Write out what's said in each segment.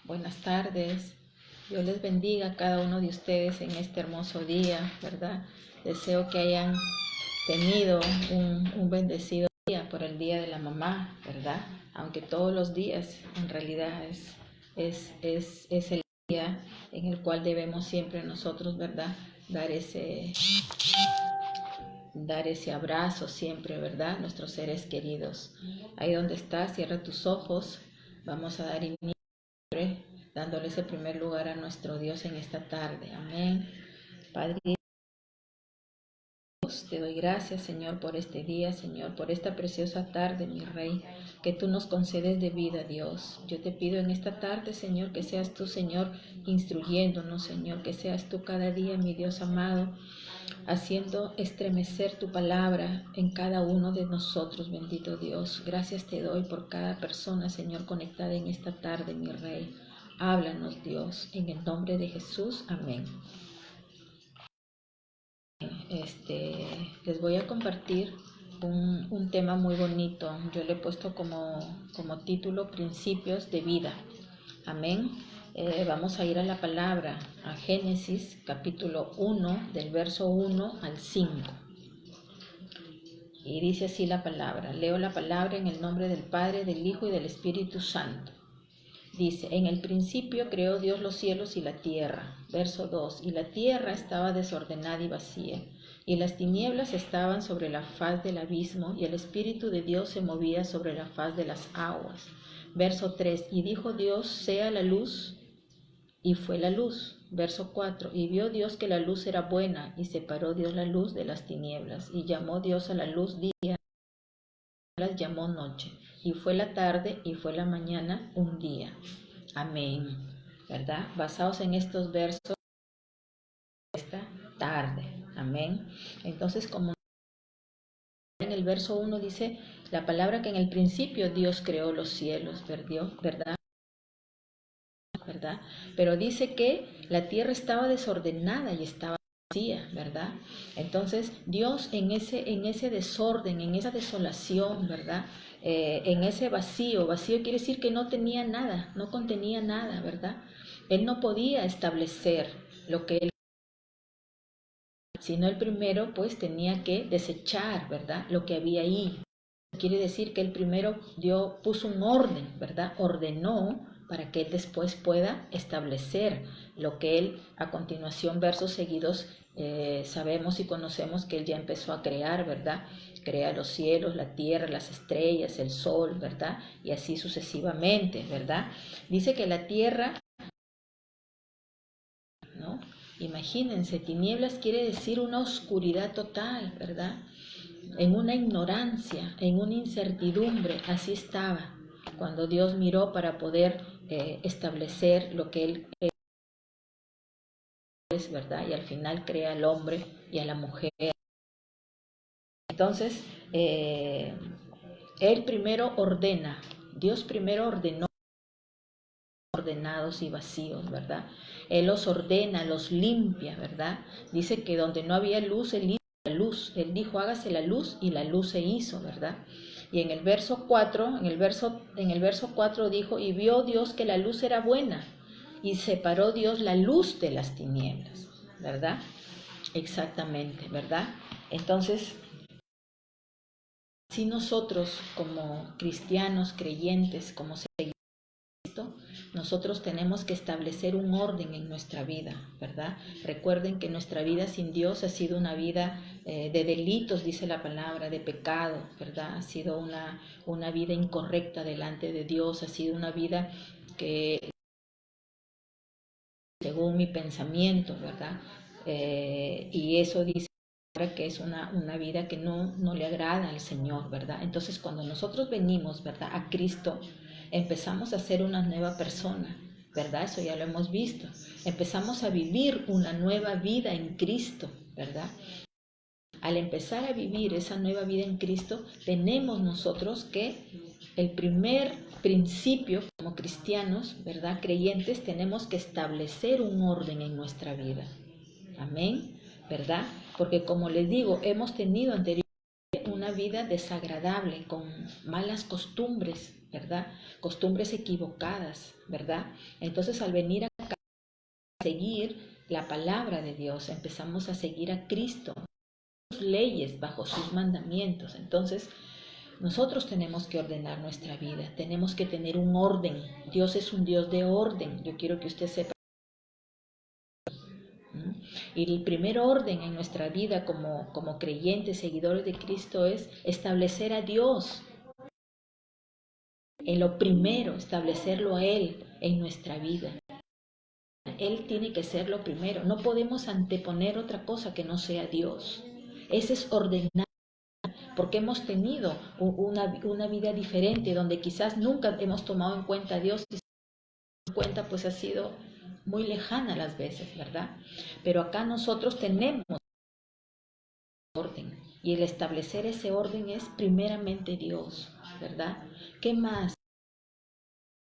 buenas tardes. Dios les bendiga a cada uno de ustedes en este hermoso día, ¿verdad? Deseo que hayan tenido un bendecido día por el Día de la Mamá, ¿verdad? Aunque todos los días en realidad es el día en el cual debemos siempre nosotros, ¿verdad? Dar ese abrazo siempre, ¿verdad? Nuestros seres queridos. Ahí donde estás, cierra tus ojos. Vamos a dar inicio, dándole ese primer lugar a nuestro Dios en esta tarde. Amén. Padre Dios, te doy gracias, Señor, por este día, Señor, por esta preciosa tarde, mi Rey, que tú nos concedes de vida, Dios. Yo te pido en esta tarde, Señor, que seas tú, Señor, instruyéndonos, Señor, que seas tú cada día, mi Dios amado, haciendo estremecer tu palabra en cada uno de nosotros, bendito Dios. Gracias te doy por cada persona, Señor, conectada en esta tarde, mi Rey. Háblanos, Dios, en el nombre de Jesús. Amén. Les voy a compartir un tema muy bonito. Yo le he puesto como título Principios de Vida. Amén. Vamos a ir a la palabra, a Génesis capítulo 1, del verso 1 al 5. Y dice así la palabra. Leo la palabra en el nombre del Padre, del Hijo y del Espíritu Santo. Dice, en el principio creó Dios los cielos y la tierra. Verso 2, y la tierra estaba desordenada y vacía, y las tinieblas estaban sobre la faz del abismo, y el Espíritu de Dios se movía sobre la faz de las aguas. Verso 3, y dijo Dios, sea la luz, y fue la luz. Verso 4, y vio Dios que la luz era buena, y separó Dios la luz de las tinieblas, y llamó Dios a la luz día, las llamó noche, y fue la tarde y fue la mañana un día. Amén. ¿Verdad? Basados en estos versos esta tarde. Amén. Entonces, como en el verso 1 dice la palabra que en el principio Dios creó los cielos, ¿verdad? ¿Verdad? Pero dice que la tierra estaba desordenada y estaba vacía, ¿verdad? Entonces Dios en ese desorden, en esa desolación, ¿verdad? En ese vacío quiere decir que no tenía nada, no contenía nada, ¿verdad? Él no podía establecer lo que él, sino el primero pues tenía que desechar, ¿verdad? Lo que había ahí. Quiere decir que él primero puso un orden, ¿verdad? Ordenó para que él después pueda establecer lo que él, a continuación, versos seguidos, sabemos y conocemos que él ya empezó a crear, ¿verdad? Crea los cielos, la tierra, las estrellas, el sol, ¿verdad? Y así sucesivamente, ¿verdad? Dice que la tierra, ¿no? Imagínense, tinieblas quiere decir una oscuridad total, ¿verdad? En una ignorancia, en una incertidumbre, así estaba cuando Dios miró para poder establecer lo que Él es, ¿verdad? Y al final crea al hombre y a la mujer. Entonces, Él primero ordena, Dios primero ordenó ordenados y vacíos, ¿verdad? Él los ordena, los limpia, ¿verdad? Dice que donde no había luz, Él hizo la luz. Él dijo, hágase la luz, y la luz se hizo, ¿verdad? Y en el verso 4, en el verso 4 dijo, y vio Dios que la luz era buena, y separó Dios la luz de las tinieblas, ¿verdad? Exactamente, ¿verdad? Entonces, si nosotros como cristianos, creyentes, como seguidores, nosotros tenemos que establecer un orden en nuestra vida, ¿verdad? Recuerden que nuestra vida sin Dios ha sido una vida de delitos, dice la palabra, de pecado, ¿verdad? Ha sido una vida incorrecta delante de Dios, ha sido una vida que, según mi pensamiento, ¿verdad? Y eso dice que es una vida que no le agrada al Señor, ¿verdad? Entonces, cuando nosotros venimos, ¿verdad?, a Cristo, empezamos a ser una nueva persona, ¿verdad? Eso ya lo hemos visto. Empezamos a vivir una nueva vida en Cristo, ¿verdad? Al empezar a vivir esa nueva vida en Cristo, tenemos nosotros que el primer principio como cristianos, ¿verdad?, creyentes, tenemos que establecer un orden en nuestra vida. Amén, ¿verdad? Porque como les digo, hemos tenido anteriormente una vida vida desagradable, con malas costumbres, ¿verdad? Costumbres equivocadas, ¿verdad? Entonces al venir a seguir la palabra de Dios, empezamos a seguir a Cristo, sus leyes, bajo sus mandamientos. Entonces nosotros tenemos que ordenar nuestra vida, tenemos que tener un orden. Dios es un Dios de orden. Yo quiero que usted sepa. Y el primer orden en nuestra vida como creyentes, seguidores de Cristo, es establecer a Dios. En lo primero, establecerlo a Él en nuestra vida. Él tiene que ser lo primero. No podemos anteponer otra cosa que no sea Dios. Ese es ordenar. Porque hemos tenido una vida diferente, donde quizás nunca hemos tomado en cuenta a Dios, y en cuenta pues ha sido muy lejana las veces, ¿verdad? Pero acá nosotros tenemos orden, y el establecer ese orden es primeramente Dios, ¿verdad? ¿Qué más?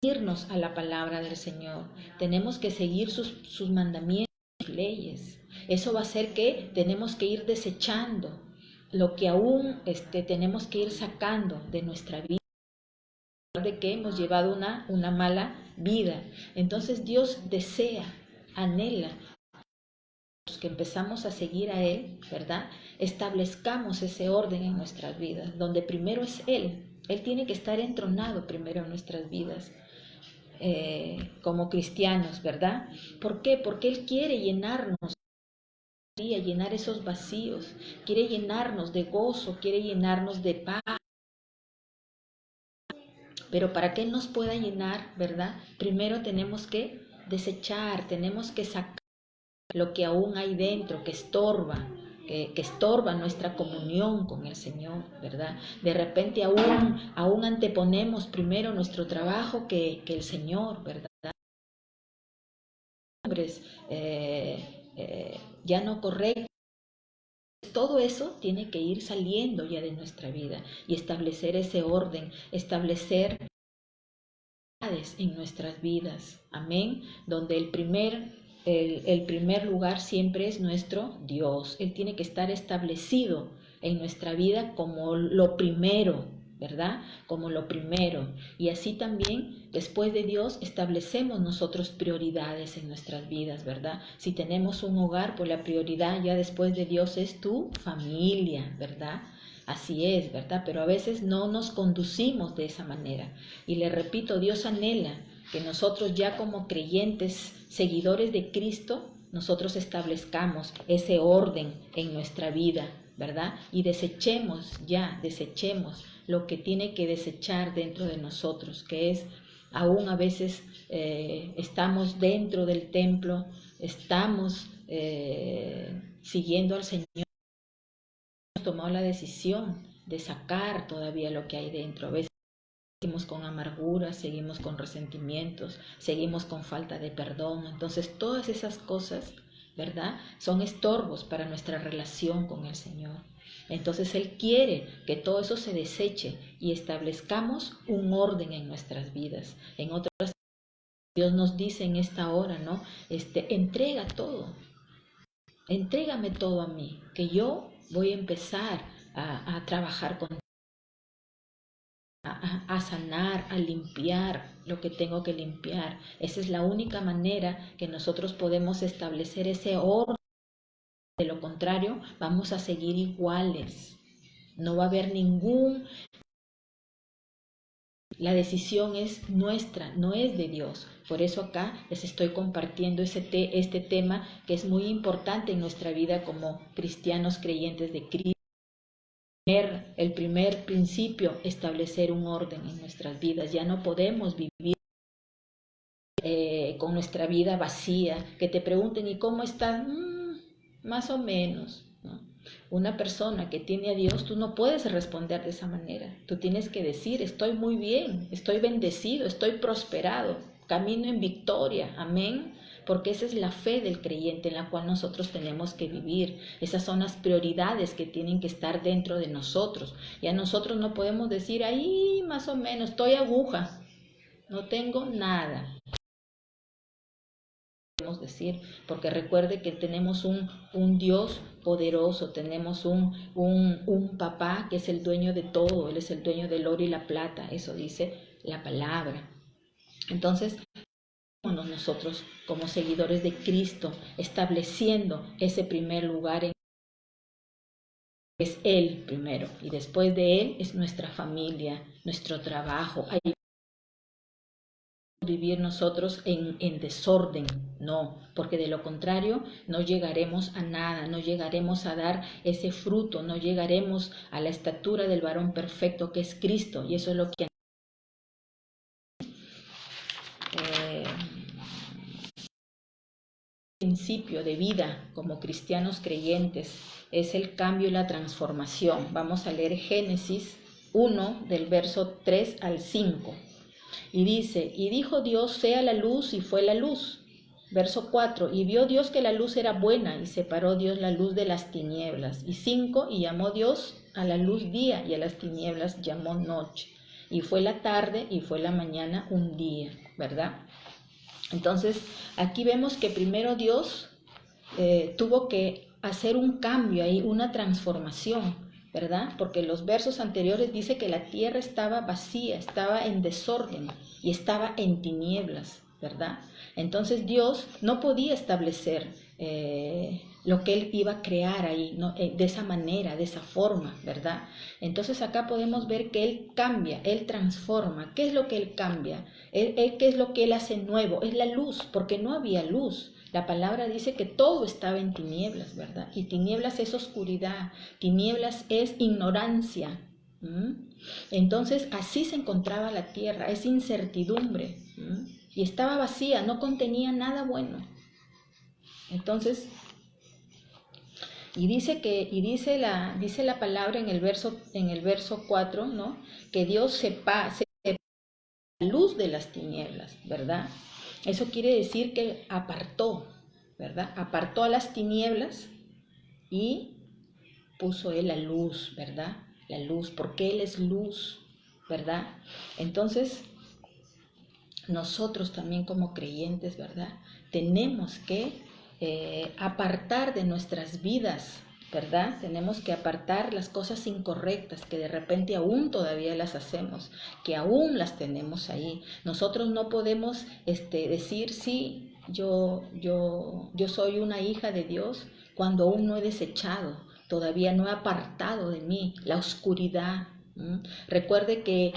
Irnos a la palabra del Señor, tenemos que seguir sus mandamientos, sus leyes. Eso va a hacer que tenemos que ir desechando lo que aún tenemos que ir sacando de nuestra vida, de que hemos llevado una mala vida. Entonces Dios desea, anhela que empezamos a seguir a Él, ¿verdad? Establezcamos ese orden en nuestras vidas, donde primero es Él. Él tiene que estar entronado primero en nuestras vidas. Como cristianos, ¿verdad? ¿Por qué? Porque Él quiere llenarnos, llenar esos vacíos, quiere llenarnos de gozo, quiere llenarnos de paz. Pero para que Él nos pueda llenar, ¿verdad? Primero tenemos que desechar, tenemos que sacar lo que aún hay dentro, que estorba nuestra comunión con el Señor, ¿verdad? De repente aún anteponemos primero nuestro trabajo que el Señor, ¿verdad? Hombres ya no correctos. Todo eso tiene que ir saliendo ya de nuestra vida y establecer ese orden, establecer en nuestras vidas, amén, donde el primer lugar siempre es nuestro Dios. Él tiene que estar establecido en nuestra vida como lo primero, ¿verdad? Como lo primero. Y así también, después de Dios, establecemos nosotros prioridades en nuestras vidas, ¿verdad? Si tenemos un hogar, pues la prioridad ya después de Dios es tu familia, ¿verdad? Así es, ¿verdad? Pero a veces no nos conducimos de esa manera. Y le repito, Dios anhela que nosotros ya como creyentes, seguidores de Cristo, nosotros establezcamos ese orden en nuestra vida, ¿verdad? Y desechemos lo que tiene que desechar dentro de nosotros, que es, aún a veces estamos dentro del templo, estamos siguiendo al Señor, hemos tomado la decisión de sacar todavía lo que hay dentro. A veces seguimos con amargura, seguimos con resentimientos, seguimos con falta de perdón. Entonces todas esas cosas, ¿verdad?, son estorbos para nuestra relación con el Señor. Entonces Él quiere que todo eso se deseche y establezcamos un orden en nuestras vidas. En otras, Dios nos dice en esta hora, ¿no? Entrega todo, entrégame todo a mí, que yo voy a empezar a trabajar con a sanar, a limpiar lo que tengo que limpiar. Esa es la única manera que nosotros podemos establecer ese orden. De lo contrario, vamos a seguir iguales. No va a haber La decisión es nuestra, no es de Dios. Por eso acá les estoy compartiendo este tema que es muy importante en nuestra vida como cristianos creyentes de Cristo. El primer principio, establecer un orden en nuestras vidas. Ya no podemos vivir con nuestra vida vacía, que te pregunten ¿y cómo estás? Más o menos, ¿no? Una persona que tiene a Dios, tú no puedes responder de esa manera. Tú tienes que decir, estoy muy bien, estoy bendecido, estoy prosperado, camino en victoria, amén. Porque esa es la fe del creyente en la cual nosotros tenemos que vivir. Esas son las prioridades que tienen que estar dentro de nosotros. Ya nosotros no podemos decir, ahí más o menos, estoy aguja, no tengo nada. podemos decir, porque recuerde que tenemos un Dios poderoso, tenemos un papá que es el dueño de todo, Él es el dueño del oro y la plata, eso dice la palabra. Entonces, nosotros como seguidores de Cristo, estableciendo ese primer lugar es Él primero, y después de Él es nuestra familia, nuestro trabajo. Hay vivir nosotros en desorden, no, porque de lo contrario no llegaremos a nada, no llegaremos a dar ese fruto, no llegaremos a la estatura del varón perfecto que es Cristo, y eso es lo que principio de vida como cristianos creyentes es el cambio y la transformación. Vamos a leer Génesis 1 del verso 3 al 5. Y dice, y dijo Dios, sea la luz, y fue la luz. Verso 4, y vio Dios que la luz era buena, y separó Dios la luz de las tinieblas. Y 5, y llamó Dios a la luz día, y a las tinieblas llamó noche. Y fue la tarde, y fue la mañana un día, ¿verdad? Entonces, aquí vemos que primero Dios tuvo que hacer un cambio ahí, una transformación, ¿verdad? Porque los versos anteriores dice que la tierra estaba vacía, estaba en desorden y estaba en tinieblas, ¿verdad? Entonces Dios no podía establecer lo que Él iba a crear ahí, ¿no? De esa manera, de esa forma, ¿verdad? Entonces acá podemos ver que Él cambia, Él transforma. ¿Qué es lo que Él cambia? ¿Qué es lo que Él hace nuevo? Es la luz, porque no había luz. La palabra dice que todo estaba en tinieblas, ¿verdad? Y tinieblas es oscuridad, tinieblas es ignorancia. Entonces así se encontraba la tierra, es incertidumbre. Y estaba vacía, no contenía nada bueno. Entonces, dice la palabra en el verso 4, ¿no? Que Dios separa la luz de las tinieblas, ¿verdad? Eso quiere decir que apartó, ¿verdad? Apartó a las tinieblas y puso Él la luz, ¿verdad? La luz, porque Él es luz, ¿verdad? Entonces, nosotros también como creyentes, ¿verdad? Tenemos que apartar de nuestras vidas, ¿verdad? Tenemos que apartar las cosas incorrectas que de repente aún todavía las hacemos, que aún las tenemos ahí. Nosotros no podemos decir, sí, yo soy una hija de Dios cuando aún no he desechado, todavía no he apartado de mí la oscuridad. Recuerde que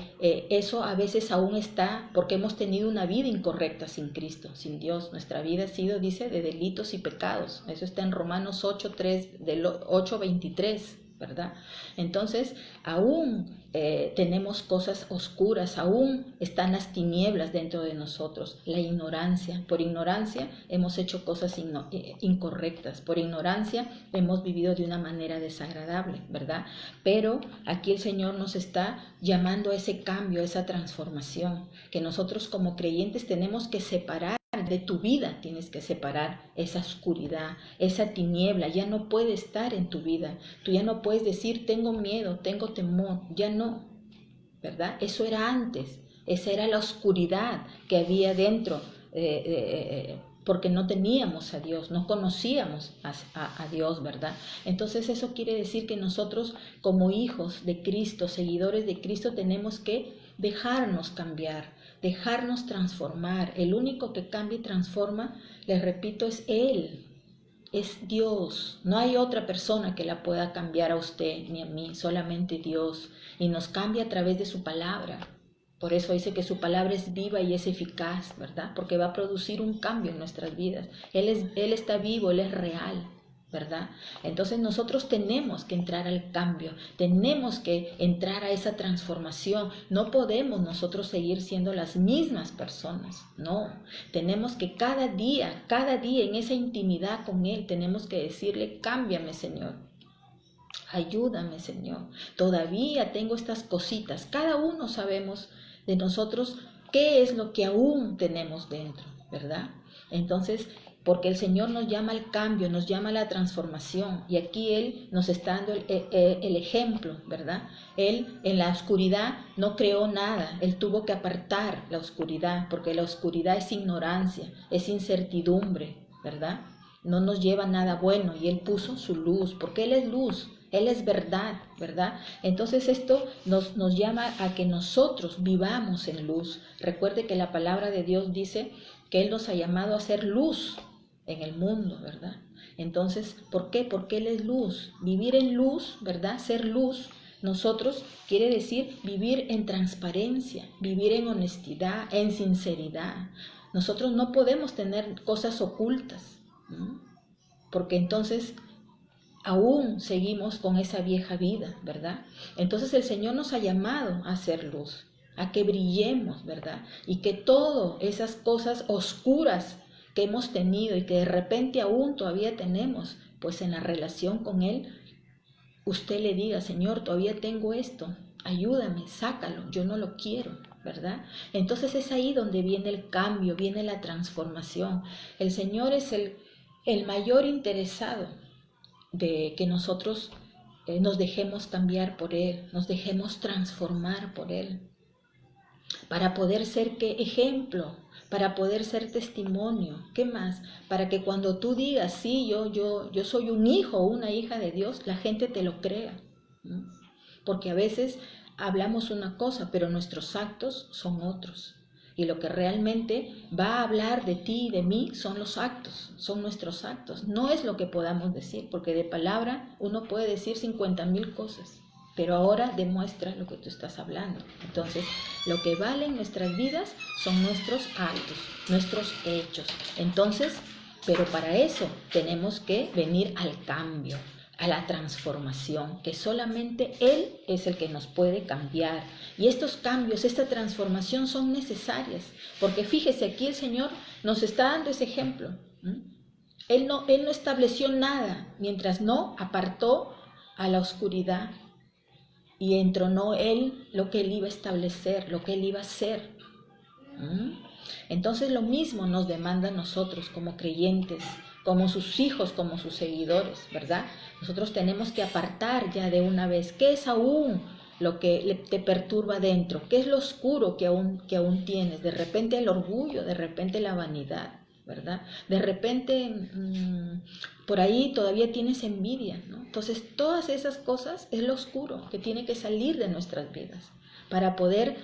eso a veces aún está porque hemos tenido una vida incorrecta sin Cristo, sin Dios. Nuestra vida ha sido, dice, de delitos y pecados. Eso está en Romanos 8:3, del 8:23, ¿verdad? Entonces, aún tenemos cosas oscuras, aún están las tinieblas dentro de nosotros, la ignorancia. Por ignorancia hemos hecho cosas incorrectas, por ignorancia hemos vivido de una manera desagradable, ¿verdad? Pero aquí el Señor nos está llamando a ese cambio, a esa transformación, que nosotros como creyentes tenemos que separar. De tu vida tienes que separar esa oscuridad, esa tiniebla, ya no puede estar en tu vida. Tú ya no puedes decir tengo miedo, tengo temor, ya no, ¿verdad? Eso era antes, esa era la oscuridad que había dentro, porque no teníamos a Dios, no conocíamos a Dios, ¿verdad? Entonces eso quiere decir que nosotros como hijos de Cristo, seguidores de Cristo, tenemos que dejarnos cambiar, dejarnos transformar. El único que cambia y transforma, les repito, es Él, es Dios. No hay otra persona que la pueda cambiar a usted ni a mí, solamente Dios. Y nos cambia a través de su palabra. Por eso dice que su palabra es viva y es eficaz, ¿verdad? Porque va a producir un cambio en nuestras vidas. Él está vivo, Él es real, ¿verdad? Entonces nosotros tenemos que entrar al cambio, tenemos que entrar a esa transformación. No podemos nosotros seguir siendo las mismas personas, no. Tenemos que cada día en esa intimidad con Él, tenemos que decirle, cámbiame, Señor. Ayúdame, Señor. Todavía tengo estas cositas. Cada uno sabemos de nosotros ¿Qué es lo que aún tenemos dentro, verdad? Entonces, porque el Señor nos llama al cambio, nos llama a la transformación, y aquí Él nos está dando el ejemplo, ¿verdad? Él en la oscuridad no creó nada, Él tuvo que apartar la oscuridad, porque la oscuridad es ignorancia, es incertidumbre, ¿verdad? No nos lleva a nada bueno, y Él puso su luz, porque Él es luz, Él es verdad, ¿verdad? Entonces esto nos llama a que nosotros vivamos en luz. Recuerde que la palabra de Dios dice que Él nos ha llamado a ser luz en el mundo, ¿verdad? Entonces, ¿por qué? Porque Él es luz. Vivir en luz, ¿verdad? Ser luz, nosotros quiere decir vivir en transparencia, vivir en honestidad, en sinceridad. Nosotros no podemos tener cosas ocultas, ¿no? Porque entonces aún seguimos con esa vieja vida, ¿verdad? Entonces el Señor nos ha llamado a ser luz, a que brillemos, ¿verdad? Y que todas esas cosas oscuras que hemos tenido y que de repente aún todavía tenemos, pues en la relación con Él, usted le diga, Señor, todavía tengo esto, ayúdame, sácalo, yo no lo quiero, ¿verdad? Entonces es ahí donde viene el cambio, viene la transformación. El Señor es el mayor interesado de que nosotros nos dejemos cambiar por Él, nos dejemos transformar por Él, para poder ser ¿qué? Ejemplo, para poder ser testimonio. ¿Qué más? Para que cuando tú digas, sí, yo soy un hijo o una hija de Dios, la gente te lo crea. ¿No? Porque a veces hablamos una cosa, pero nuestros actos son otros. Y lo que realmente va a hablar de ti y de mí son los actos, son nuestros actos. No es lo que podamos decir, porque de palabra uno puede decir 50,000 cosas, pero ahora demuestra lo que tú estás hablando. Entonces, lo que vale en nuestras vidas son nuestros actos, nuestros hechos. Entonces, pero para eso tenemos que venir al cambio, a la transformación, que solamente Él es el que nos puede cambiar. Y estos cambios, esta transformación son necesarias, porque fíjese, aquí el Señor nos está dando ese ejemplo. Él no estableció nada mientras no apartó a la oscuridad y entronó Él lo que Él iba a establecer, lo que Él iba a hacer. Entonces lo mismo nos demanda a nosotros como creyentes, como sus hijos, como sus seguidores, ¿verdad? Nosotros tenemos que apartar ya de una vez qué es aún lo que te perturba dentro, qué es lo oscuro que aún tienes, de repente el orgullo, de repente la vanidad, ¿verdad? De repente por ahí todavía tienes envidia, ¿no? Entonces todas esas cosas es lo oscuro que tiene que salir de nuestras vidas para poder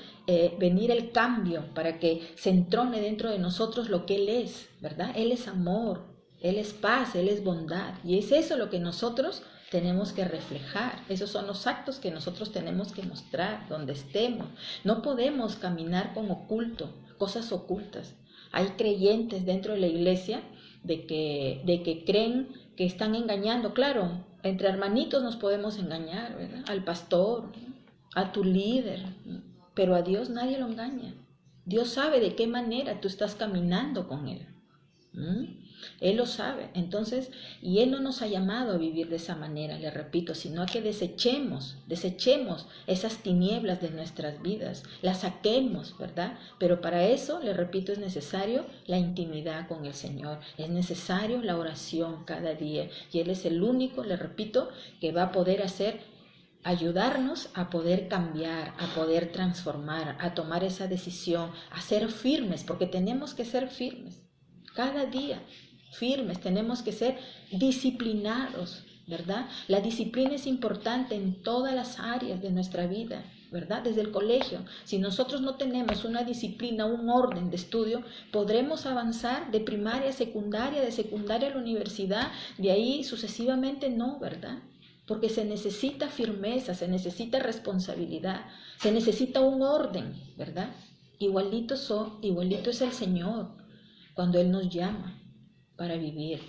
venir el cambio, para que se entrone dentro de nosotros lo que Él es, ¿verdad? Él es amor, Él es paz, Él es bondad, y es eso lo que nosotros tenemos que reflejar. Esos son los actos que nosotros tenemos que mostrar donde estemos. No podemos caminar con oculto, cosas ocultas. Hay creyentes dentro de la iglesia de que creen que están engañando. Claro, entre hermanitos nos podemos engañar, ¿verdad? Al pastor, a tu líder, pero a Dios nadie lo engaña. Dios sabe de qué manera tú estás caminando con Él. Él lo sabe. Entonces, y Él no nos ha llamado a vivir de esa manera, le repito, sino a que desechemos esas tinieblas de nuestras vidas, las saquemos, ¿verdad? Pero para eso, le repito, es necesario la intimidad con el Señor, es necesario la oración cada día, y Él es el único, le repito, que va a poder ayudarnos a poder cambiar, a poder transformar, a tomar esa decisión, a ser firmes, porque tenemos que ser firmes. Cada día, firmes, tenemos que ser disciplinados, ¿verdad? La disciplina es importante en todas las áreas de nuestra vida, ¿verdad? Desde el colegio. Si nosotros no tenemos una disciplina, un orden de estudio, podremos avanzar de primaria a secundaria, de secundaria a la universidad, de ahí sucesivamente no, ¿verdad? Porque se necesita firmeza, se necesita responsabilidad, se necesita un orden, ¿verdad? Igualito es el Señor cuando Él nos llama para vivir.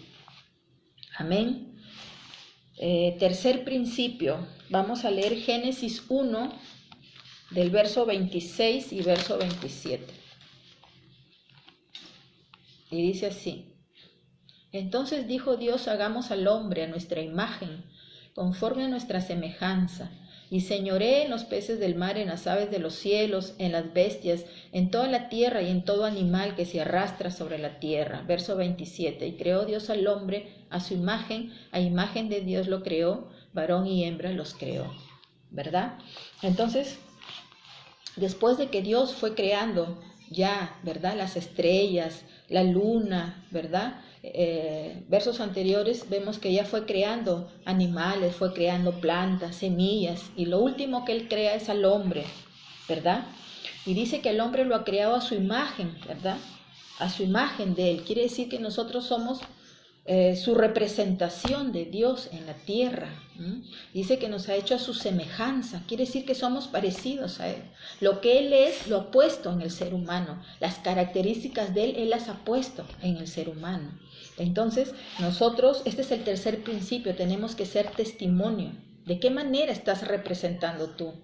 Amén. Tercer principio, vamos a leer Génesis 1, del verso 26 y verso 27. Y dice así: Entonces dijo Dios, hagamos al hombre a nuestra imagen, conforme a nuestra semejanza, Y señoré en los peces del mar, en las aves de los cielos, en las bestias, en toda la tierra y en todo animal que se arrastra sobre la tierra. Verso 27. Y creó Dios al hombre a su imagen, a imagen de Dios lo creó, varón y hembra los creó. ¿Verdad? Entonces, después de que Dios fue creando ya, ¿verdad? Las estrellas, la luna, ¿verdad? Versos anteriores vemos que ya fue creando animales, fue creando plantas, semillas, y lo último que Él crea es al hombre, ¿verdad? Y dice que el hombre lo ha creado a su imagen, ¿verdad? A su imagen de Él. Quiere decir que nosotros somos su representación de Dios en la tierra. Dice que nos ha hecho a su semejanza, quiere decir que somos parecidos a Él. Lo que Él es, lo ha puesto en el ser humano. Las características de Él las ha puesto en el ser humano. Entonces, nosotros, este es el tercer principio, tenemos que ser testimonio. ¿De qué manera estás representando tú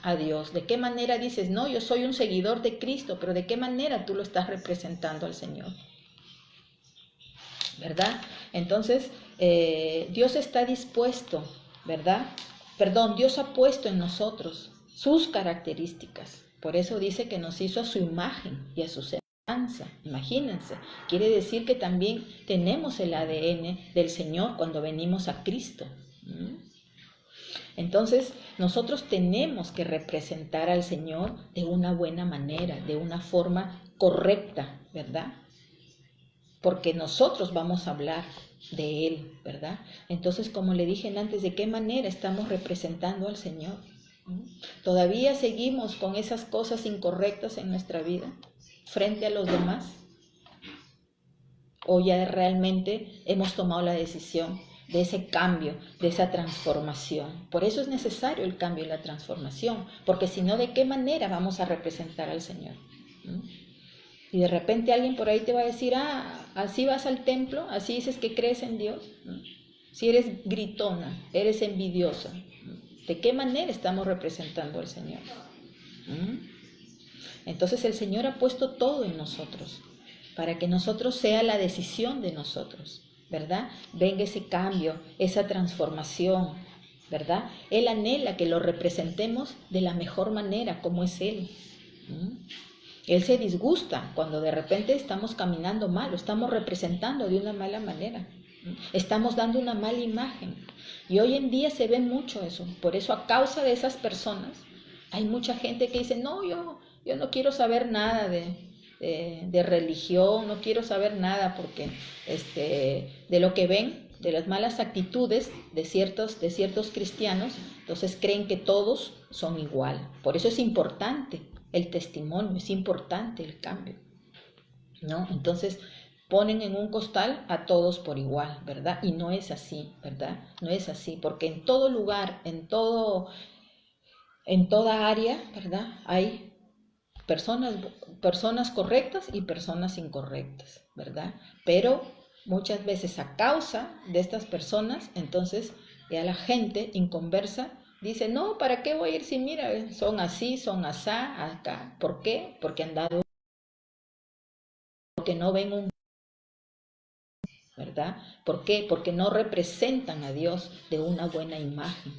a Dios? ¿De qué manera dices, no, yo soy un seguidor de Cristo, pero de qué manera tú lo estás representando al Señor? ¿Verdad? Entonces, Dios está dispuesto, ¿verdad? Perdón, Dios ha puesto en nosotros sus características. Por eso dice que nos hizo a su imagen y a su semejanza. Imagínense, quiere decir que también tenemos el ADN del Señor cuando venimos a Cristo. Entonces, nosotros tenemos que representar al Señor de una buena manera, de una forma correcta, ¿verdad? Porque nosotros vamos a hablar de Él, ¿verdad? Entonces, como le dije antes, ¿de qué manera estamos representando al Señor? ¿Todavía seguimos con esas cosas incorrectas en nuestra vida frente a los demás? ¿O ya realmente hemos tomado la decisión de ese cambio, de esa transformación? Por eso es necesario el cambio y la transformación, porque si no, ¿de qué manera vamos a representar al Señor? Y de repente alguien por ahí te va a decir, así vas al templo, así dices que crees en Dios. Si eres gritona, eres envidiosa, ¿de qué manera estamos representando al Señor? Entonces el Señor ha puesto todo en nosotros, para que nosotros sea la decisión de nosotros, ¿verdad? Venga ese cambio, esa transformación, ¿verdad? Él anhela que lo representemos de la mejor manera, como es Él. Él se disgusta cuando de repente estamos caminando mal, lo estamos representando de una mala manera. Estamos dando una mala imagen. Y hoy en día se ve mucho eso. Por eso, a causa de esas personas, hay mucha gente que dice, no, yo no quiero saber nada de religión, no quiero saber nada porque de lo que ven, de las malas actitudes de ciertos cristianos, entonces creen que todos son igual. Por eso es importante el testimonio, es importante el cambio, ¿no? Entonces ponen en un costal a todos por igual, ¿verdad? Y no es así, ¿verdad? No es así, porque en todo lugar, en toda área, ¿verdad? Hay personas correctas y personas incorrectas, ¿verdad? Pero muchas veces a causa de estas personas, entonces ya la gente inconversa dice, no, ¿para qué voy a ir si mira, son así, son asá, acá? ¿Por qué? Porque han dado, porque no ven un, ¿verdad? ¿Por qué? Porque no representan a Dios de una buena imagen.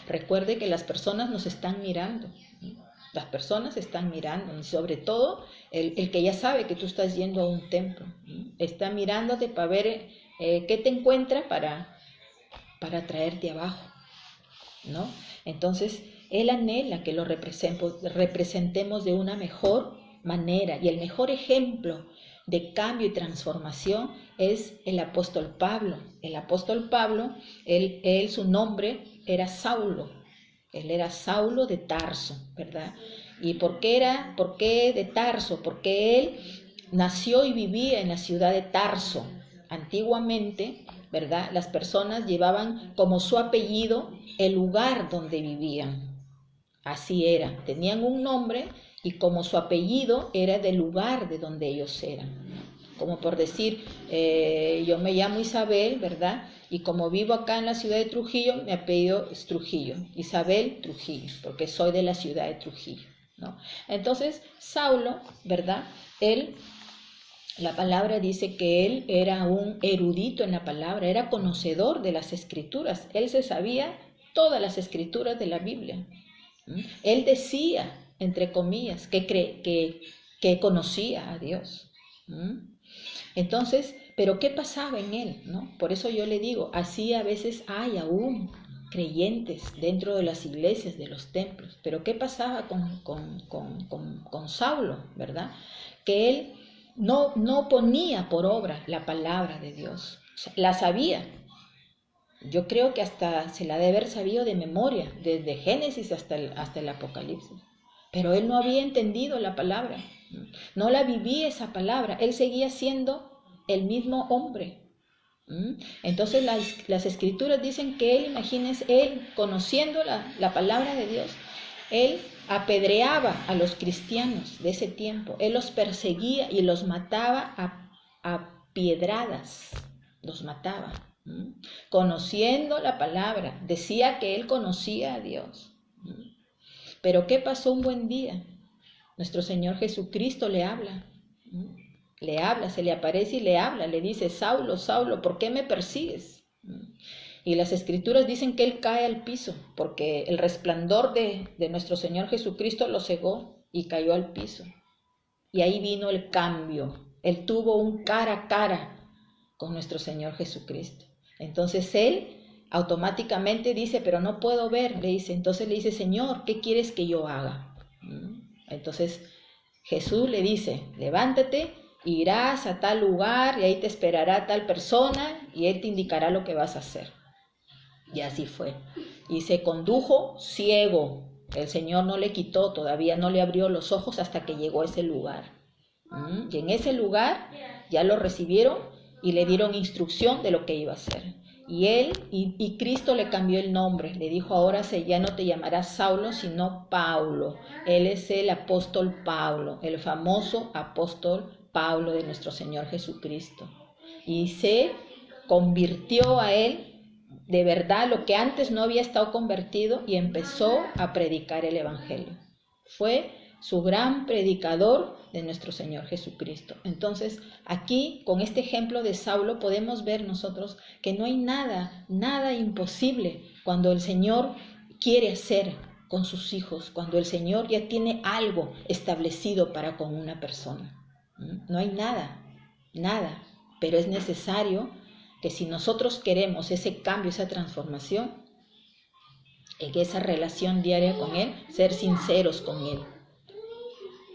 Recuerde que las personas nos están mirando. Las personas están mirando, y sobre todo el que ya sabe que tú estás yendo a un templo. Está mirándote para ver qué te encuentra para traerte abajo, ¿no? Entonces, Él anhela que lo representemos de una mejor manera, y el mejor ejemplo de cambio y transformación es el apóstol Pablo. El apóstol Pablo, él su nombre era Saulo. Él era Saulo de Tarso, ¿verdad? ¿Y por qué de Tarso? Porque él nació y vivía en la ciudad de Tarso. Antiguamente, ¿verdad? Las personas llevaban como su apellido el lugar donde vivían. Así era, tenían un nombre y como su apellido era del lugar de donde ellos eran. Como por decir, yo me llamo Isabel, ¿verdad? Y como vivo acá en la ciudad de Trujillo, mi apellido es Trujillo, Isabel Trujillo, porque soy de la ciudad de Trujillo, ¿no? Entonces, Saulo, ¿verdad? La palabra dice que él era un erudito en la palabra, era conocedor de las escrituras, él se sabía todas las escrituras de la Biblia. Él decía, entre comillas, que conocía a Dios. Entonces, pero ¿qué pasaba en él? ¿No? Por eso yo le digo, así a veces hay aún creyentes dentro de las iglesias, de los templos. Pero ¿qué pasaba con Saulo, verdad? Que él no ponía por obra la palabra de Dios. O sea, la sabía. Yo creo que hasta se la debe haber sabido de memoria, desde Génesis hasta el Apocalipsis. Pero él no había entendido la palabra, no la vivía esa palabra, él seguía siendo el mismo hombre. Entonces las escrituras dicen que él, imagínense, él conociendo la palabra de Dios, él apedreaba a los cristianos de ese tiempo, él los perseguía y los mataba a piedradas, los mataba. Conociendo la palabra, decía que él conocía a Dios. Pero ¿qué pasó un buen día? Nuestro Señor Jesucristo le habla, se le aparece y le habla, le dice, Saulo, Saulo, ¿por qué me persigues? Y las escrituras dicen que él cae al piso, porque el resplandor de nuestro Señor Jesucristo lo cegó y cayó al piso. Y ahí vino el cambio, él tuvo un cara a cara con nuestro Señor Jesucristo. Entonces él automáticamente dice, pero no puedo ver, le dice. Entonces le dice, Señor, ¿qué quieres que yo haga? Entonces Jesús le dice, levántate, irás a tal lugar y ahí te esperará tal persona y él te indicará lo que vas a hacer. Y así fue. Y se condujo ciego. El Señor no le quitó, todavía no le abrió los ojos hasta que llegó a ese lugar. Y en ese lugar ya lo recibieron y le dieron instrucción de lo que iba a hacer. Y él, y Cristo le cambió el nombre, le dijo, ahora ya no te llamarás Saulo, sino Paulo. Él es el apóstol Pablo, el famoso apóstol Pablo de nuestro Señor Jesucristo. Y se convirtió a él de verdad lo que antes no había estado convertido y empezó a predicar el Evangelio. Fue su gran predicador de nuestro Señor Jesucristo. Entonces, aquí, con este ejemplo de Saulo, podemos ver nosotros que no hay nada imposible cuando el Señor quiere hacer con sus hijos, cuando el Señor ya tiene algo establecido para con una persona. No hay nada, pero es necesario que si nosotros queremos ese cambio, esa transformación, en esa relación diaria con Él, ser sinceros con Él.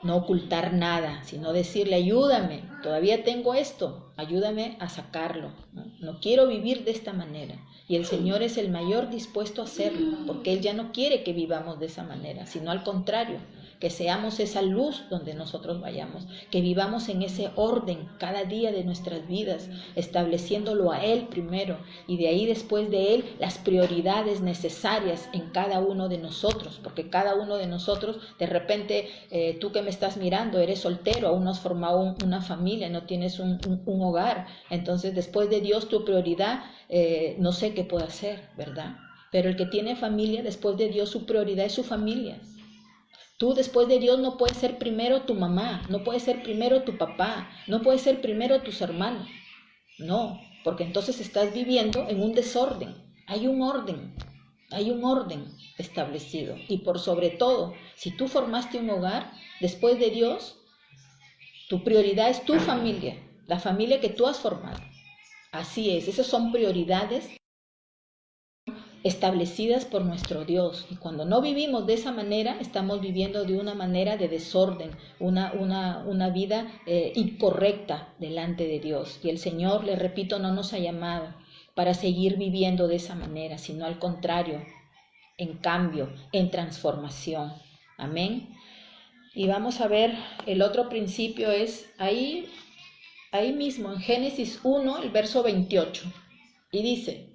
No ocultar nada, sino decirle, ayúdame, todavía tengo esto, ayúdame a sacarlo. No quiero vivir de esta manera. Y el Señor es el mayor dispuesto a hacerlo, porque Él ya no quiere que vivamos de esa manera, sino al contrario, que seamos esa luz donde nosotros vayamos, que vivamos en ese orden cada día de nuestras vidas, estableciéndolo a Él primero y de ahí después de Él las prioridades necesarias en cada uno de nosotros, porque cada uno de nosotros, de repente tú que me estás mirando, eres soltero, aún no has formado una familia, no tienes un hogar, entonces después de Dios tu prioridad, no sé qué puedo hacer, ¿verdad? Pero el que tiene familia, después de Dios su prioridad es su familia. Tú después de Dios no puedes ser primero tu mamá, no puedes ser primero tu papá, no puedes ser primero tus hermanos. No, porque entonces estás viviendo en un desorden. Hay un orden establecido. Y por sobre todo, si tú formaste un hogar, después de Dios, tu prioridad es tu familia, la familia que tú has formado. Así es, esas son prioridades establecidas por nuestro Dios. Y cuando no vivimos de esa manera, estamos viviendo de una manera de desorden, una vida incorrecta delante de Dios. Y el Señor, le repito, no nos ha llamado para seguir viviendo de esa manera, sino al contrario, en cambio, en transformación. Amén. Y vamos a ver, el otro principio es ahí mismo, en Génesis 1, el verso 28. Y dice,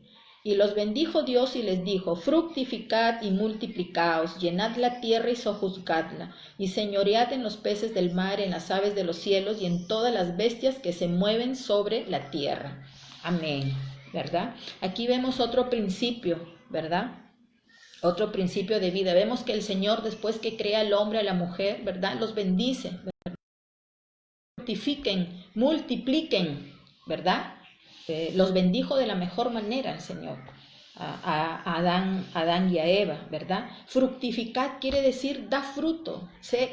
y los bendijo Dios y les dijo, fructificad y multiplicaos, llenad la tierra y sojuzgadla, y señoread en los peces del mar, en las aves de los cielos y en todas las bestias que se mueven sobre la tierra. Amén, ¿verdad? Aquí vemos otro principio, ¿verdad? Otro principio de vida. Vemos que el Señor, después que crea al hombre, a la mujer, ¿verdad? Los bendice, ¿verdad? Fructifiquen, multipliquen, ¿verdad? Los bendijo de la mejor manera el Señor. Adán y a Eva, ¿verdad? Fructificad quiere decir da fruto,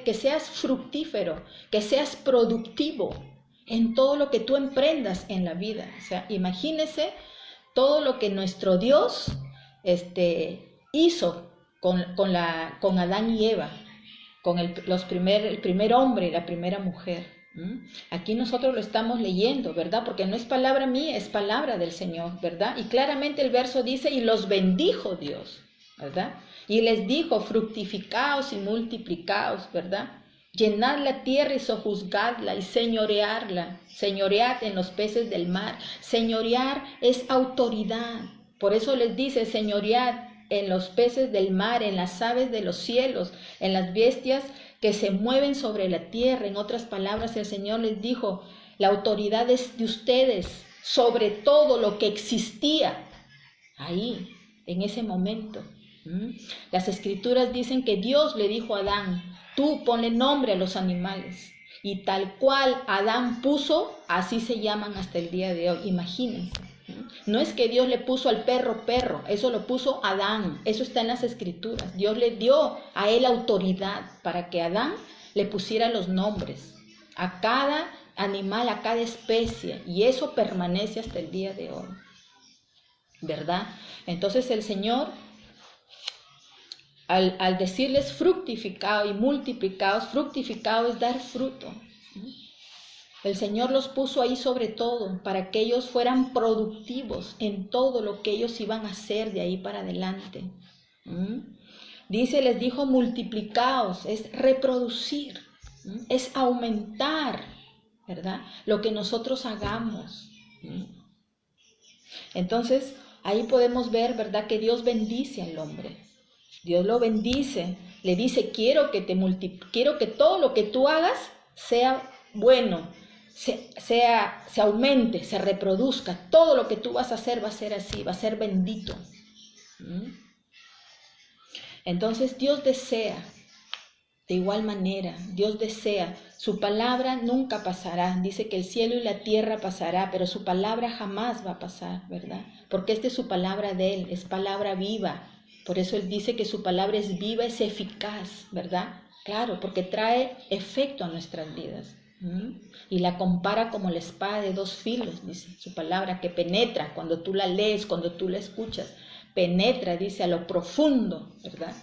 que seas fructífero, que seas productivo en todo lo que tú emprendas en la vida. O sea, imagínese todo lo que nuestro Dios hizo con Adán y Eva, con el primer hombre y la primera mujer. Aquí nosotros lo estamos leyendo, ¿verdad? Porque no es palabra mía, es palabra del Señor, ¿verdad? Y claramente el verso dice, y los bendijo Dios, ¿verdad? Y les dijo, fructificaos y multiplicaos, ¿verdad? Llenad la tierra y sojuzgadla y señorearla. Señoread en los peces del mar. Señorear es autoridad. Por eso les dice, señoread en los peces del mar, en las aves de los cielos, en las bestias que se mueven sobre la tierra. En otras palabras, el Señor les dijo, la autoridad es de ustedes sobre todo lo que existía ahí, en ese momento. Las escrituras dicen que Dios le dijo a Adán, tú ponle nombre a los animales. Y tal cual Adán puso, así se llaman hasta el día de hoy. Imagínense. No es que Dios le puso al perro, eso lo puso Adán, eso está en las escrituras. Dios le dio a él autoridad para que Adán le pusiera los nombres a cada animal, a cada especie, y eso permanece hasta el día de hoy, ¿verdad? Entonces el Señor, al decirles fructificado y multiplicados, fructificado es dar fruto. El Señor los puso ahí sobre todo para que ellos fueran productivos en todo lo que ellos iban a hacer de ahí para adelante. Dice, les dijo, multiplicaos, es reproducir, es aumentar, ¿verdad? Lo que nosotros hagamos. Entonces, ahí podemos ver, ¿verdad? Que Dios bendice al hombre. Dios lo bendice, le dice, quiero que todo lo que tú hagas sea bueno, se aumente, se reproduzca. Todo lo que tú vas a hacer va a ser así, va a ser bendito. Entonces Dios desea, de igual manera, Dios desea, su palabra nunca pasará. Dice que el cielo y la tierra pasará, pero su palabra jamás va a pasar, ¿verdad? Porque esta es su palabra de Él, es palabra viva. Por eso Él dice que su palabra es viva, es eficaz, ¿verdad? Claro, porque trae efecto a nuestras vidas. Y la compara como la espada de dos filos, dice su palabra, que penetra cuando tú la lees, cuando tú la escuchas. Penetra, dice, a lo profundo, ¿verdad?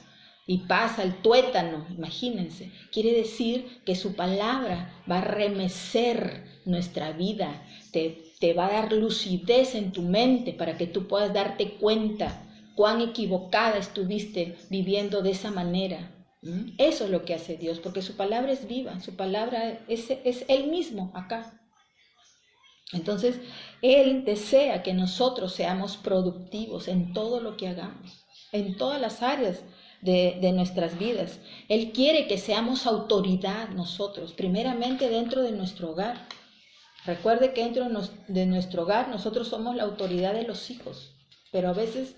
Y pasa el tuétano, imagínense. Quiere decir que su palabra va a remecer nuestra vida, te va a dar lucidez en tu mente para que tú puedas darte cuenta cuán equivocada estuviste viviendo de esa manera. Eso es lo que hace Dios, porque su palabra es viva, su palabra es Él mismo acá. Entonces, Él desea que nosotros seamos productivos en todo lo que hagamos, en todas las áreas de nuestras vidas. Él quiere que seamos autoridad nosotros, primeramente dentro de nuestro hogar. Recuerde que dentro de nuestro hogar nosotros somos la autoridad de los hijos, pero a veces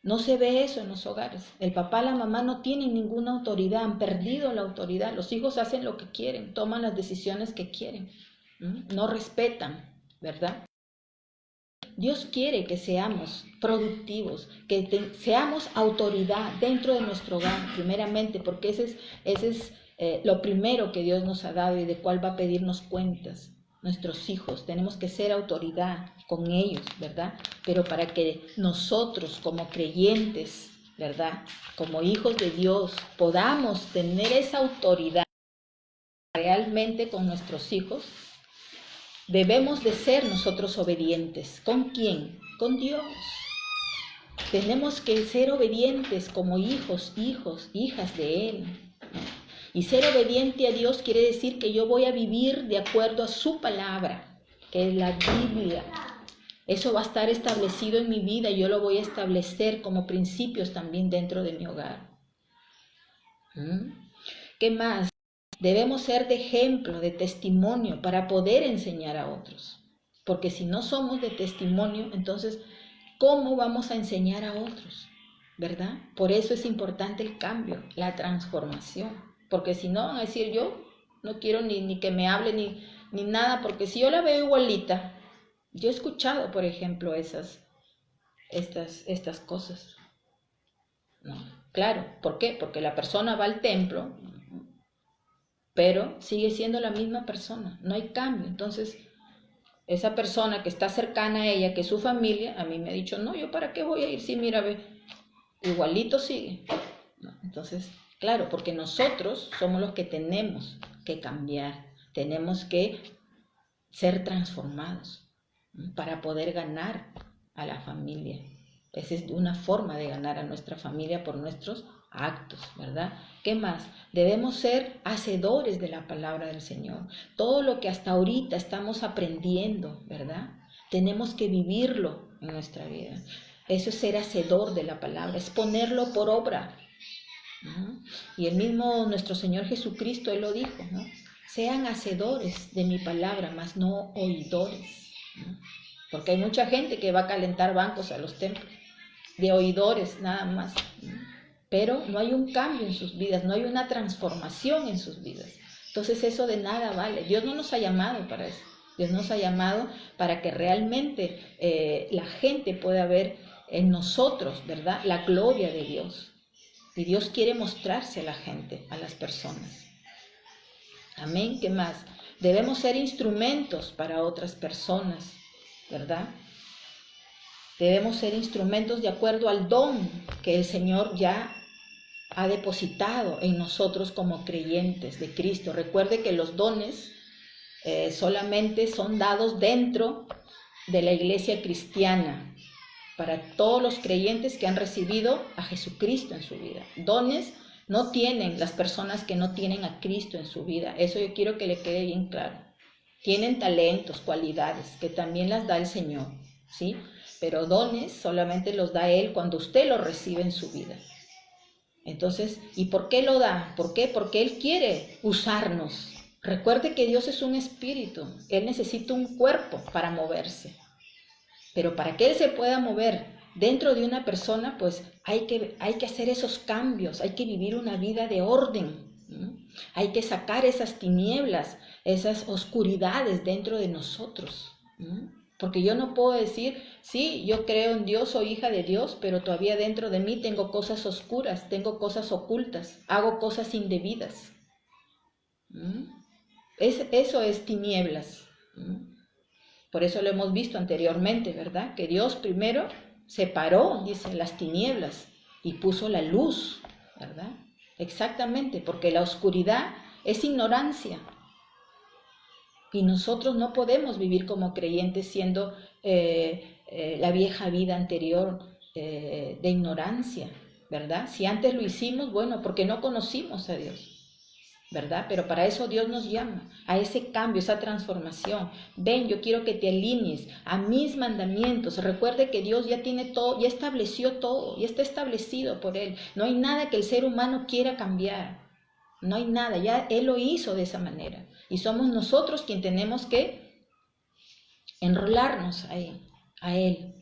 no se ve eso en los hogares. El papá, la mamá no tienen ninguna autoridad, han perdido la autoridad. Los hijos hacen lo que quieren, toman las decisiones que quieren, no respetan, ¿verdad? Dios quiere que seamos productivos, que seamos autoridad dentro de nuestro hogar, primeramente, porque ese es lo primero que Dios nos ha dado y de cuál va a pedirnos cuentas. Nuestros hijos, tenemos que ser autoridad con ellos, ¿verdad? Pero para que nosotros como creyentes, ¿verdad? Como hijos de Dios, podamos tener esa autoridad realmente con nuestros hijos, debemos de ser nosotros obedientes. ¿Con quién? Con Dios. Tenemos que ser obedientes como hijos, hijas de Él. Y ser obediente a Dios quiere decir que yo voy a vivir de acuerdo a su palabra, que es la Biblia. Eso va a estar establecido en mi vida y yo lo voy a establecer como principios también dentro de mi hogar. ¿Qué más? Debemos ser de ejemplo, de testimonio para poder enseñar a otros. Porque si no somos de testimonio, entonces, ¿cómo vamos a enseñar a otros? ¿Verdad? Por eso es importante el cambio, la transformación. Porque si no, van a decir, yo no quiero ni que me hable ni nada, porque si yo la veo igualita, yo he escuchado, por ejemplo, esas estas cosas. ¿No? Claro, ¿por qué? Porque la persona va al templo, pero sigue siendo la misma persona, no hay cambio. Entonces, esa persona que está cercana a ella, que es su familia, a mí me ha dicho, no, ¿yo para qué voy a ir? Sí, mira, ve, igualito sigue. ¿No? Entonces, claro, porque nosotros somos los que tenemos que cambiar, tenemos que ser transformados, ¿no? Para poder ganar a la familia. Esa es una forma de ganar a nuestra familia por nuestros actos, ¿verdad? ¿Qué más? Debemos ser hacedores de la palabra del Señor. Todo lo que hasta ahorita estamos aprendiendo, ¿verdad? Tenemos que vivirlo en nuestra vida. Eso es ser hacedor de la palabra, es ponerlo por obra. ¿No? Y el mismo nuestro Señor Jesucristo, Él lo dijo, ¿no? Sean hacedores de mi palabra, mas no oidores, ¿no? Porque hay mucha gente que va a calentar bancos a los templos, de oidores nada más, ¿no? Pero no hay un cambio en sus vidas, no hay una transformación en sus vidas. Entonces eso de nada vale. Dios no nos ha llamado para eso. Dios nos ha llamado para que realmente la gente pueda ver en nosotros, ¿verdad?, la gloria de Dios. Y Dios quiere mostrarse a la gente, a las personas. Amén. ¿Qué más? Debemos ser instrumentos para otras personas, ¿verdad? Debemos ser instrumentos de acuerdo al don que el Señor ya ha depositado en nosotros como creyentes de Cristo. Recuerde que los dones solamente son dados dentro de la iglesia cristiana, para todos los creyentes que han recibido a Jesucristo en su vida. Dones no tienen las personas que no tienen a Cristo en su vida. Eso yo quiero que le quede bien claro. Tienen talentos, cualidades, que también las da el Señor, ¿sí? Pero dones solamente los da Él cuando usted los recibe en su vida. Entonces, ¿y por qué lo da? ¿Por qué? Porque Él quiere usarnos. Recuerde que Dios es un espíritu. Él necesita un cuerpo para moverse. Pero para que Él se pueda mover dentro de una persona, pues hay que hacer esos cambios, hay que vivir una vida de orden, ¿no? Hay que sacar esas tinieblas, esas oscuridades dentro de nosotros, ¿no? Porque yo no puedo decir, sí, yo creo en Dios, soy hija de Dios, pero todavía dentro de mí tengo cosas oscuras, tengo cosas ocultas, hago cosas indebidas. ¿No? Eso es tinieblas, ¿no? Por eso lo hemos visto anteriormente, ¿verdad? Que Dios primero separó, dice, las tinieblas y puso la luz, ¿verdad? Exactamente, porque la oscuridad es ignorancia. Y nosotros no podemos vivir como creyentes siendo la vieja vida anterior de ignorancia, ¿verdad? Si antes lo hicimos, bueno, porque no conocimos a Dios, ¿verdad? Pero para eso Dios nos llama, a ese cambio, esa transformación. Ven, yo quiero que te alinees a mis mandamientos. Recuerde que Dios ya tiene todo, ya estableció todo, ya está establecido por Él. No hay nada que el ser humano quiera cambiar. No hay nada, ya Él lo hizo de esa manera. Y somos nosotros quien tenemos que enrolarnos a Él.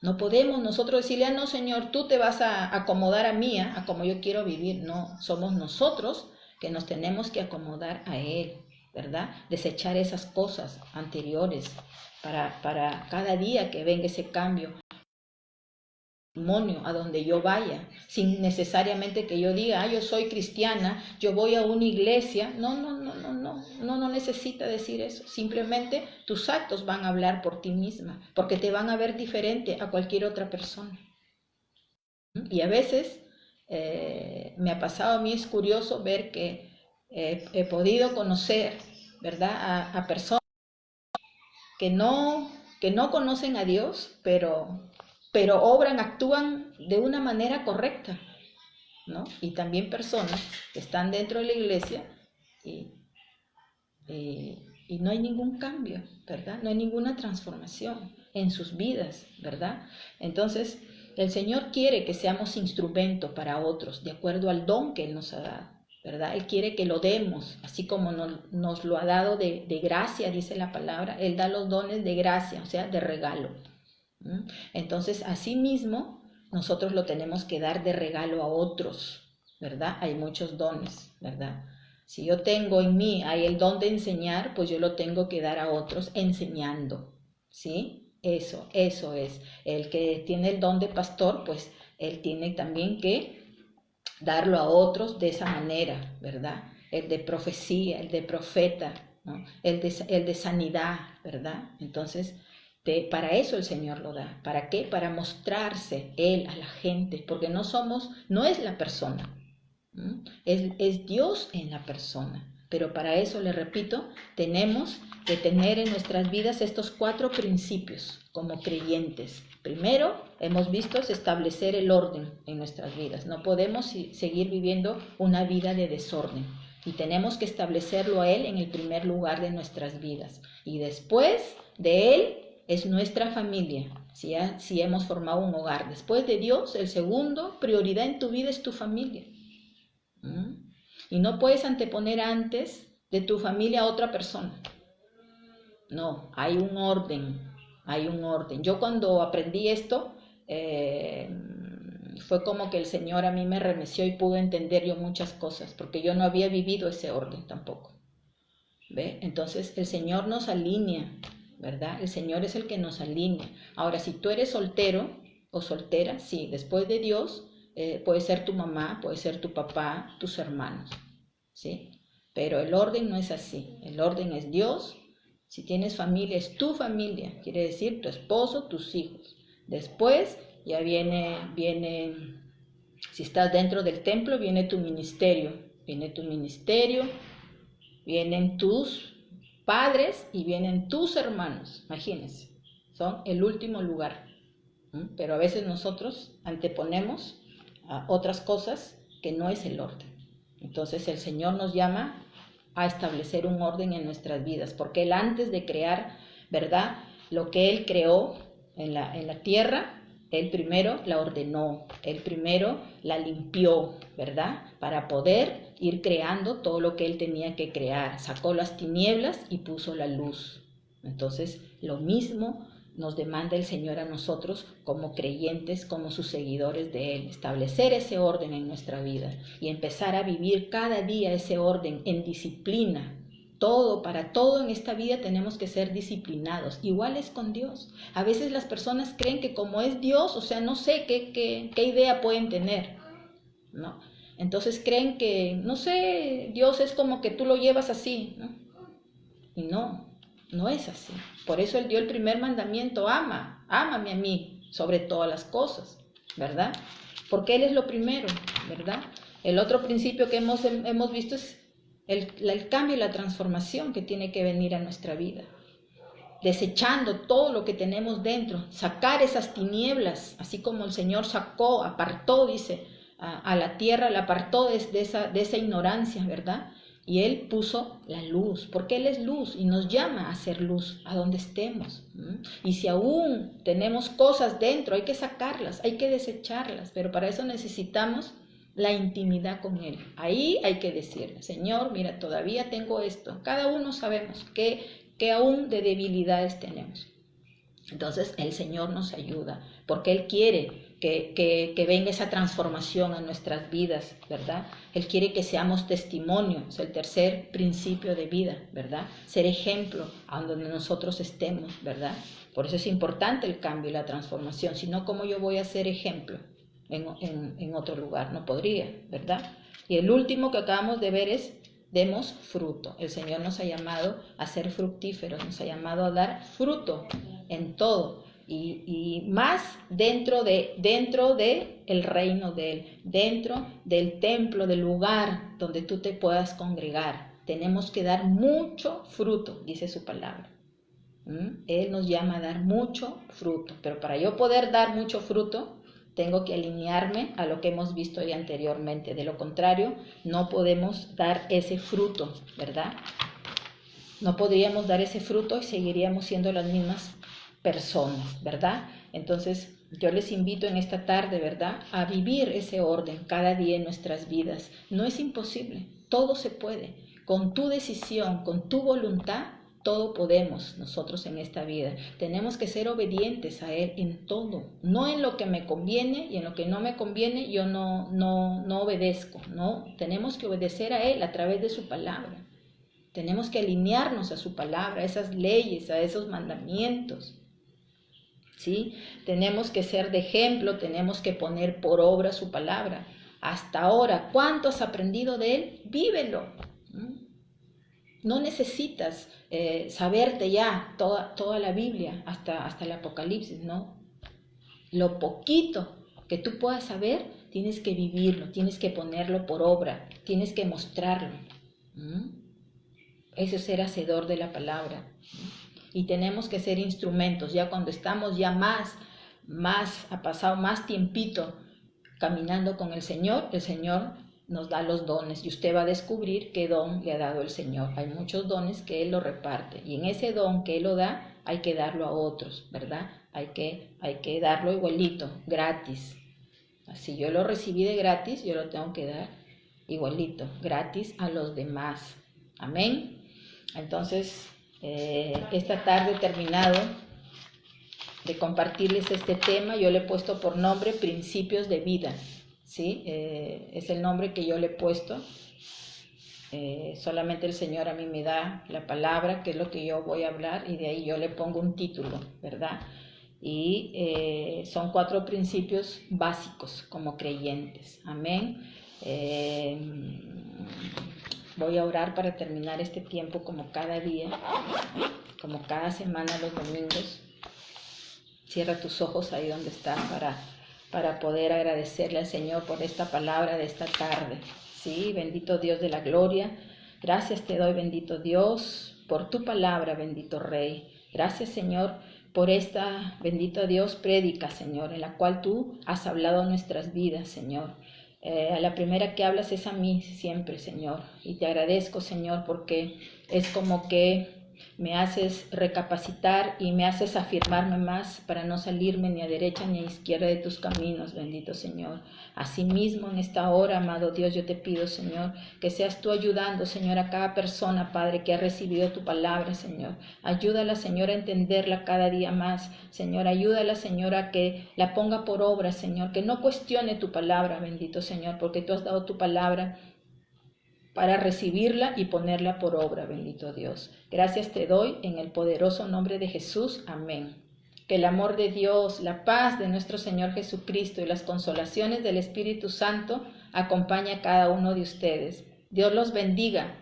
No podemos nosotros decirle, no, Señor, tú te vas a acomodar a mí, a como yo quiero vivir. No, somos nosotros que nos tenemos que acomodar a Él, ¿verdad? Desechar esas cosas anteriores para cada día que venga ese cambio. A donde yo vaya, sin necesariamente que yo diga, yo soy cristiana, yo voy a una iglesia. No necesita decir eso. Simplemente tus actos van a hablar por ti misma, porque te van a ver diferente a cualquier otra persona. Y a veces me ha pasado a mí, es curioso ver que he podido conocer, ¿verdad?, a personas que no conocen a Dios, pero obran, actúan de una manera correcta, ¿no? Y también personas que están dentro de la iglesia y no hay ningún cambio, ¿verdad? No hay ninguna transformación en sus vidas, ¿verdad? Entonces, el Señor quiere que seamos instrumento para otros, de acuerdo al don que Él nos ha dado, ¿verdad? Él quiere que lo demos, así como nos lo ha dado de gracia, dice la palabra. Él da los dones de gracia, o sea, de regalo. Entonces, asimismo, nosotros lo tenemos que dar de regalo a otros, ¿verdad? Hay muchos dones, ¿verdad? Si yo tengo en mí, hay el don de enseñar, pues yo lo tengo que dar a otros enseñando, ¿sí? Eso es. El que tiene el don de pastor, pues él tiene también que darlo a otros de esa manera, ¿verdad? El de profecía, el de profeta, ¿no? El de sanidad, ¿verdad? Entonces, para eso el Señor lo da. ¿Para qué? Para mostrarse Él a la gente, porque no es la persona, ¿no? Es Dios en la persona. Pero para eso, le repito, tenemos que tener en nuestras vidas estos 4 principios como creyentes. Primero, hemos visto, es establecer el orden en nuestras vidas. No podemos seguir viviendo una vida de desorden y tenemos que establecerlo a Él en el primer lugar de nuestras vidas. Y después de Él es nuestra familia, si hemos formado un hogar. Después de Dios, el segundo prioridad en tu vida es tu familia. Y no puedes anteponer antes de tu familia a otra persona. No, hay un orden. Yo cuando aprendí esto, fue como que el Señor a mí me remeció y pude entender yo muchas cosas, porque yo no había vivido ese orden tampoco. ¿Ve? Entonces el Señor nos alinea, ¿verdad? El Señor es el que nos alinea. Ahora, si tú eres soltero o soltera, sí, después de Dios, puede ser tu mamá, puede ser tu papá, tus hermanos, ¿sí? Pero el orden no es así. El orden es Dios. Si tienes familia, es tu familia, quiere decir tu esposo, tus hijos. Después ya viene, si estás dentro del templo, viene tu ministerio, vienen tus padres y vienen tus hermanos, imagínense, son el último lugar. Pero a veces nosotros anteponemos a otras cosas que no es el orden. Entonces el Señor nos llama a establecer un orden en nuestras vidas, porque Él antes de crear, ¿verdad?, lo que Él creó en la tierra, Él primero la ordenó, Él primero la limpió, ¿verdad?, para poder ir creando todo lo que Él tenía que crear. Sacó las tinieblas y puso la luz. Entonces, lo mismo nos demanda el Señor a nosotros como creyentes, como sus seguidores de Él, establecer ese orden en nuestra vida y empezar a vivir cada día ese orden en disciplina. Para todo en esta vida tenemos que ser disciplinados. Igual es con Dios. A veces las personas creen que como es Dios, o sea, no sé qué idea pueden tener, ¿no? Entonces creen que, no sé, Dios es como que tú lo llevas así, ¿no? Y no es así. Por eso Él dio el primer mandamiento: ámame a mí sobre todas las cosas, ¿verdad? Porque Él es lo primero, ¿verdad? El otro principio que hemos visto es el cambio y la transformación que tiene que venir a nuestra vida. Desechando todo lo que tenemos dentro, sacar esas tinieblas, así como el Señor apartó, dice, a la tierra, la apartó de esa ignorancia, ¿verdad? Y Él puso la luz, porque Él es luz y nos llama a ser luz a donde estemos. Y si aún tenemos cosas dentro, hay que sacarlas, hay que desecharlas, pero para eso necesitamos la intimidad con Él. Ahí hay que decirle: Señor, mira, todavía tengo esto. Cada uno sabemos que aún de debilidades tenemos. Entonces el Señor nos ayuda, porque Él quiere que venga esa transformación a nuestras vidas, ¿verdad? Él quiere que seamos testimonio, es el tercer principio de vida, ¿verdad? Ser ejemplo a donde nosotros estemos, ¿verdad? Por eso es importante el cambio y la transformación, si no, ¿cómo yo voy a ser ejemplo en otro lugar? No podría, ¿verdad? Y el último que acabamos de ver es: demos fruto. El Señor nos ha llamado a ser fructíferos, nos ha llamado a dar fruto en todo, y más dentro de el reino de Él, dentro del templo, del lugar donde tú te puedas congregar. Tenemos que dar mucho fruto, dice su palabra. Él nos llama a dar mucho fruto, pero para yo poder dar mucho fruto, tengo que alinearme a lo que hemos visto ya anteriormente. De lo contrario, no podemos dar ese fruto, ¿verdad? No podríamos dar ese fruto y seguiríamos siendo las mismas personas, ¿verdad? Entonces, yo les invito en esta tarde, ¿verdad?, a vivir ese orden cada día en nuestras vidas. No es imposible, todo se puede. Con tu decisión, con tu voluntad, todo podemos nosotros en esta vida. Tenemos que ser obedientes a Él en todo, no en lo que me conviene, y en lo que no me conviene yo no obedezco, no. Tenemos que obedecer a Él a través de su palabra. Tenemos que alinearnos a su palabra, a esas leyes, a esos mandamientos. ¿sí? Tenemos que ser de ejemplo, tenemos que poner por obra su palabra. Hasta ahora, ¿cuánto has aprendido de él? Vívelo. No necesitas saberte ya toda la Biblia, hasta el Apocalipsis, ¿no? Lo poquito que tú puedas saber, tienes que vivirlo, tienes que ponerlo por obra, tienes que mostrarlo. Eso es ser hacedor de la palabra. Y tenemos que ser instrumentos, ya cuando estamos ya ha pasado más tiempito caminando con el Señor nos da los dones y usted va a descubrir qué don le ha dado el Señor. Hay muchos dones que Él lo reparte y en ese don que Él lo da hay que darlo a otros, ¿verdad? Hay que darlo igualito, gratis. Si yo lo recibí de gratis, yo lo tengo que dar igualito, gratis a los demás. Amén. Entonces, esta tarde he terminado de compartirles este tema. Yo le he puesto por nombre Principios de Vida, ¿sí? Es el nombre que yo le he puesto. Solamente el Señor a mí me da la palabra, que es lo que yo voy a hablar, y de ahí yo le pongo un título, ¿verdad? Y son 4 principios básicos como creyentes. Amén. Voy a orar para terminar este tiempo como cada día, como cada semana los domingos. Cierra tus ojos ahí donde estás para poder agradecerle al Señor por esta palabra de esta tarde. Sí, bendito Dios de la gloria. Gracias te doy, bendito Dios, por tu palabra, bendito Rey. Gracias, Señor, por esta, bendito Dios, prédica, Señor, en la cual tú has hablado nuestras vidas, Señor. A la primera que hablas es a mí siempre, Señor. Y te agradezco, Señor, porque es como que me haces recapacitar y me haces afirmarme más para no salirme ni a derecha ni a izquierda de tus caminos, bendito Señor. Asimismo, en esta hora, amado Dios, yo te pido, Señor, que seas tú ayudando, Señor, a cada persona, Padre, que ha recibido tu palabra, Señor. Ayúdala, Señor, a entenderla cada día más, Señor. Ayúdala, Señor, a que la ponga por obra, Señor, que no cuestione tu palabra, bendito Señor, porque tú has dado tu palabra para recibirla y ponerla por obra, bendito Dios. Gracias te doy en el poderoso nombre de Jesús. Amén. Que el amor de Dios, la paz de nuestro Señor Jesucristo y las consolaciones del Espíritu Santo acompañe a cada uno de ustedes. Dios los bendiga.